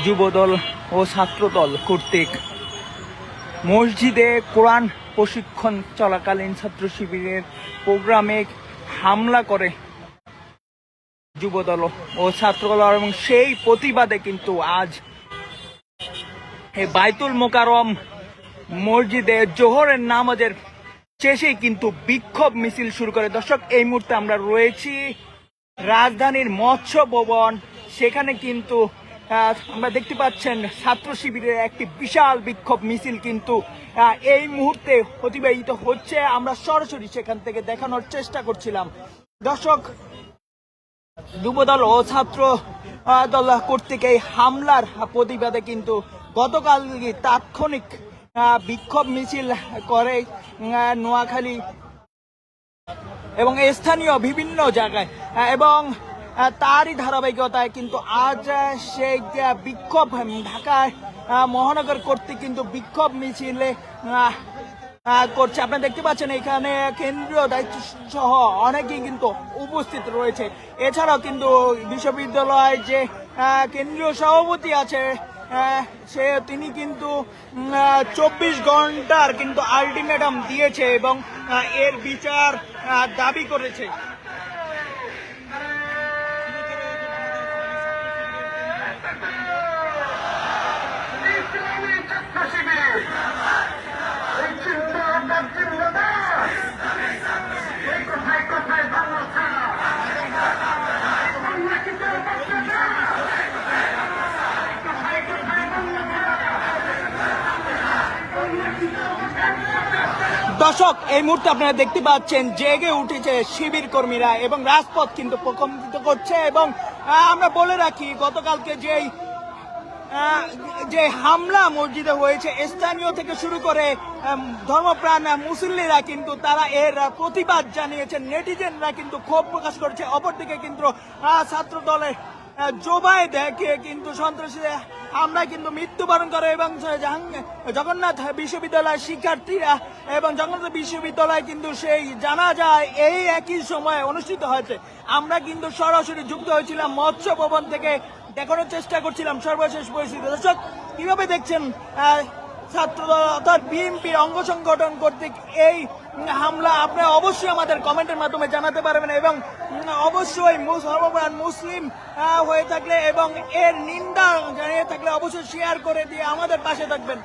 যুবদল ও ছাত্রদল কর্তৃক মসজিদে কোরআন প্রশিক্ষণ চলাকালীন ছাত্র শিবিরের প্রোগ্রামে হামলা করে যুবদল ও ছাত্রদল, এবং সেই প্রতিবাদে কিন্তু আজ বাইতুল মোকাররম মসজিদে জোহরের নামাজের শেষেই কিন্তু বিক্ষোভ মিছিল শুরু করে। দর্শক, এই মুহূর্তে আমরা রয়েছি রাজধানীর মৎস্য ভবন। সেখানে কিন্তু আমরা দেখতে পাচ্ছেন ছাত্র শিবিরের একটি বিশাল বিক্ষোভ মিছিল কিন্তু এই মুহূর্তে অতিবাহিত হচ্ছে। আমরা সরাসরি সেখান থেকে দেখানোর চেষ্টা করছিলাম। দর্শক, যুবদল ও ছাত্র দল কর্তৃক এই হামলার প্রতিবাদে কিন্তু গতকাল তাৎক্ষণিক বিক্ষোভ মিছিল করে নোয়াখালী এবং স্থানীয় বিভিন্ন জায়গায়, এবং তারই ধারাবাহিকতায় কিন্তু আজ সেই বিক্ষোভ ঢাকায় মহানগর কর্তৃক কিন্তু বিক্ষোভ মিছিলে করছে। আপনারা দেখতে পাচ্ছেন এখানে কেন্দ্রীয় দায়িত্ব সহ অনেকেই কিন্তু উপস্থিত রয়েছে। এছাড়াও কিন্তু বিশ্ববিদ্যালয়ের যে কেন্দ্রীয় সভাপতি আছে তিনি কিন্তু 24 ঘন্টার কিন্তু আলটিমেটাম দিয়েছে এবং এর বিচার দাবি করেছে। দর্শক, এই মুহূর্তে আপনারা দেখতে পাচ্ছেন জেগে উঠেছে শিবির কর্মীরা এবং রাজপথ কিন্তু প্রকম্পিত করছে। এবং আমরা বলে রাখি, গতকালকে যে হামলা মসজিদে হয়েছে, স্থানীয় থেকে শুরু করে ধর্মপ্রাণ মুসল্লিরা কিন্তু তারা এর প্রতিবাদ জানিয়েছেন। নেটিজেনরা কিন্তু ক্ষোভ প্রকাশ করেছে। অপরদিকে কিন্তু ছাত্র দলের জোবায় দেখে কিন্তু সন্ত্রাসীরা আমরা কিন্তু মৃত্যুবরণ করে এবং জগন্নাথ বিশ্ববিদ্যালয়ের শিক্ষার্থীরা এবং জগন্নাথ বিশ্ববিদ্যালয় কিন্তু সেই জানা যায় এই একই সময়ে অনুষ্ঠিত হয়েছে। আমরা কিন্তু সরাসরি যুক্ত হয়েছিলাম মৎস্য ভবন থেকে, দেখানোর চেষ্টা করছিলাম সর্বশেষ পরিস্থিতি। দর্শক, কিভাবে দেখছেন ছাত্রদল অর্থাৎ বিএনপির অঙ্গ সংগঠন কর্তৃক এই হামলা? আপনারা অবশ্যই আমাদের কমেন্টের মাধ্যমে জানাতে পারবেন এবং অবশ্যই সর্বপ্রাণ মুসলিম হয়ে থাকলে এবং এর নিন্দা জানিয়ে থাকলে অবশ্যই শেয়ার করে দিয়ে আমাদের পাশে থাকবেন।